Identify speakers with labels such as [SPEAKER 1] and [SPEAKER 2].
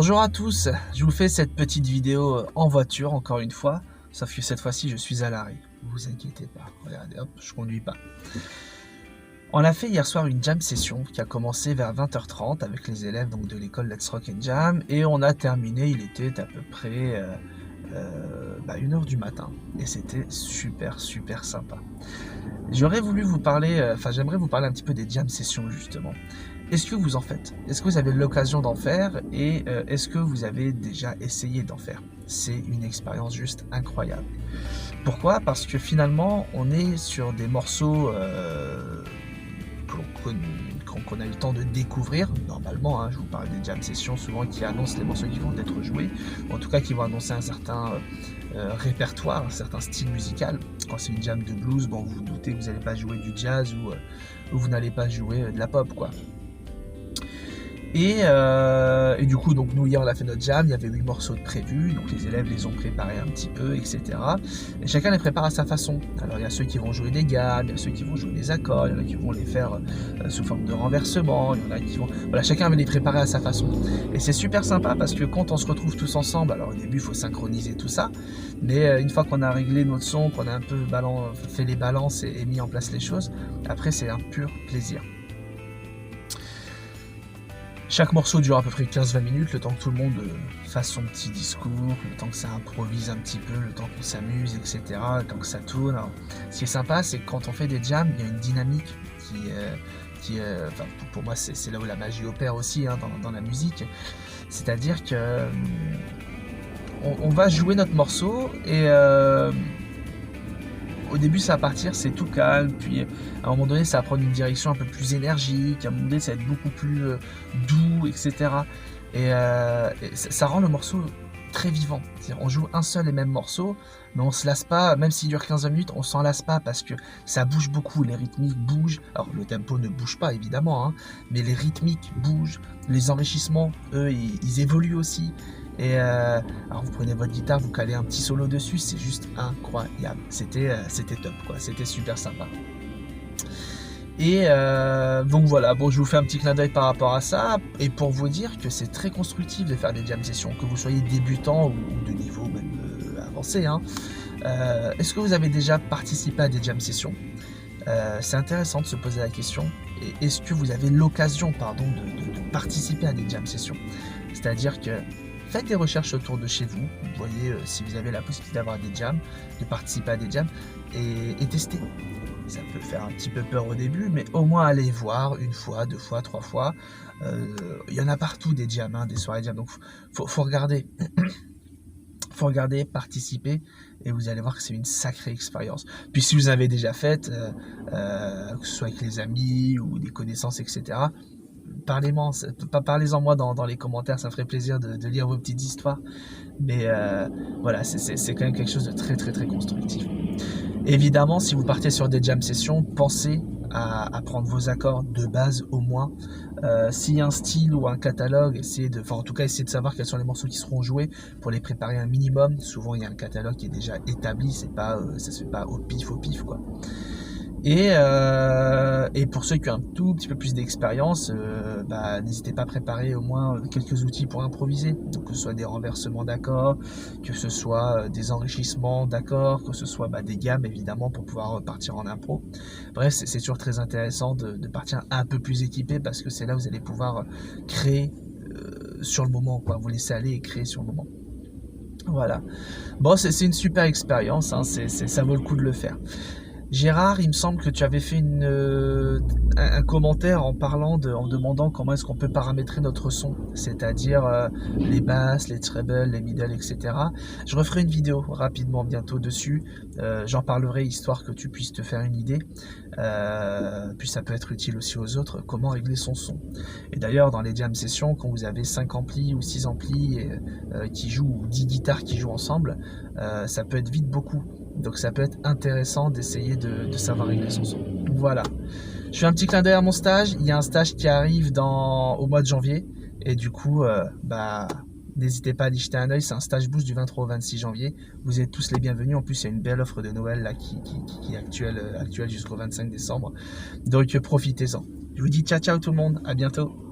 [SPEAKER 1] Bonjour à tous, je vous fais cette petite vidéo en voiture encore une fois, sauf que cette fois-ci je suis à l'arrêt, vous inquiétez pas, regardez hop, je conduis pas. On a fait hier soir une jam session qui a commencé vers 20h30 avec les élèves donc, de l'école Let's Rock and Jam et on a terminé, il était à peu près 1h du matin et c'était super sympa. J'aurais voulu vous parler, j'aimerais vous parler un petit peu des jam sessions justement. Est-ce que vous en faites? Est-ce que vous avez l'occasion d'en faire? Et est-ce que vous avez déjà essayé d'en faire? C'est une expérience juste incroyable. Pourquoi? Parce que finalement, on est sur des morceaux qu'on a eu le temps de découvrir. Normalement, hein, je vous parle des jam sessions souvent qui annoncent les morceaux qui vont être joués. En tout cas, qui vont annoncer un certain répertoire, un certain style musical. Quand c'est une jam de blues, bon, vous vous doutez que vous n'allez pas jouer du jazz ou vous n'allez pas jouer de la pop, quoi. Et du coup, donc nous hier on a fait notre jam, il y avait 8 morceaux de prévus, donc les élèves les ont préparés un petit peu, etc. Et chacun les prépare à sa façon. Alors il y a ceux qui vont jouer des gammes, il y a ceux qui vont jouer des accords, il y en a qui vont les faire sous forme de renversement, il y en a qui vont... Voilà, chacun va les préparer à sa façon. Et c'est super sympa parce que quand on se retrouve tous ensemble, alors au début il faut synchroniser tout ça, mais une fois qu'on a réglé notre son, qu'on a un peu fait les balances et mis en place les choses, après c'est un pur plaisir. Chaque morceau dure à peu près 15-20 minutes, le temps que tout le monde fasse son petit discours, le temps que ça improvise un petit peu, le temps qu'on s'amuse, etc., le temps que ça tourne. Alors, ce qui est sympa, c'est que quand on fait des jams, il y a une dynamique pour moi, c'est là où la magie opère aussi hein, dans la musique. C'est-à-dire que on va jouer notre morceau et... au début ça va partir, c'est tout calme, puis à un moment donné ça va prendre une direction un peu plus énergique, à un moment donné ça va être beaucoup plus doux, etc. Et ça rend le morceau très vivant. On joue un seul et même morceau, mais on se lasse pas, même s'il dure 15 minutes, on s'en lasse pas parce que ça bouge beaucoup, les rythmiques bougent. Alors le tempo ne bouge pas évidemment, hein, mais les rythmiques bougent, les enrichissements, eux, ils évoluent aussi. Et alors vous prenez votre guitare, vous calez un petit solo dessus, c'est juste incroyable. C'était top, quoi. C'était super sympa. Et donc voilà, bon, je vous fais un petit clin d'œil par rapport à ça, et pour vous dire que c'est très constructif de faire des jam sessions, que vous soyez débutant ou de niveau même avancé. Hein. Est-ce que vous avez déjà participé à des jam sessions? C'est intéressant de se poser la question. Et est-ce que vous avez l'occasion, de participer à des jam sessions? C'est-à-dire que faites des recherches autour de chez vous, voyez si vous avez la possibilité d'avoir des jams, de participer à des jams et tester. Ça peut faire un petit peu peur au début, mais au moins allez voir une fois, 2 fois, 3 fois. Il y en a partout des jams, hein, des soirées jams, donc faut regarder. Faut regarder, participer, et vous allez voir que c'est une sacrée expérience. Puis si vous avez déjà fait, que ce soit avec les amis ou des connaissances, etc., parlez-en moi dans les commentaires, ça me ferait plaisir de lire vos petites histoires. Mais voilà, c'est quand même quelque chose de très constructif. Évidemment, si vous partez sur des jam sessions, pensez à prendre vos accords de base au moins. S'il y a un style ou un catalogue, essayez de savoir quels sont les morceaux qui seront joués pour les préparer un minimum. Souvent, il y a un catalogue qui est déjà établi, ça se fait pas au pif quoi. Et pour ceux qui ont un tout petit peu plus d'expérience, n'hésitez pas à préparer au moins quelques outils pour improviser. Donc que ce soit des renversements d'accords, que ce soit des enrichissements d'accords, que ce soit des gammes évidemment pour pouvoir partir en impro. Bref, c'est toujours très intéressant de partir un peu plus équipé parce que c'est là où vous allez pouvoir créer sur le moment, quoi. Vous laisser aller et créer sur le moment. Voilà. Bon, c'est une super expérience, hein, ça vaut le coup de le faire. Gérard, il me semble que tu avais fait un commentaire en demandant comment est-ce qu'on peut paramétrer notre son, c'est-à-dire les basses, les trebles, les middle, etc. Je referai une vidéo rapidement bientôt dessus, j'en parlerai histoire que tu puisses te faire une idée, puis ça peut être utile aussi aux autres, comment régler son son. Et d'ailleurs dans les jam sessions, quand vous avez 5 amplis ou 6 amplis qui jouent, ou 10 guitares qui jouent ensemble, ça peut être vite beaucoup. Donc ça peut être intéressant d'essayer de savoir régler son son. Voilà. Je fais un petit clin d'œil à mon stage. Il y a un stage qui arrive au mois de janvier. Et du coup, n'hésitez pas à y jeter un œil. C'est un stage boost du 23 au 26 janvier. Vous êtes tous les bienvenus. En plus, il y a une belle offre de Noël là, qui est actuelle jusqu'au 25 décembre. Donc profitez-en. Je vous dis ciao tout le monde. À bientôt.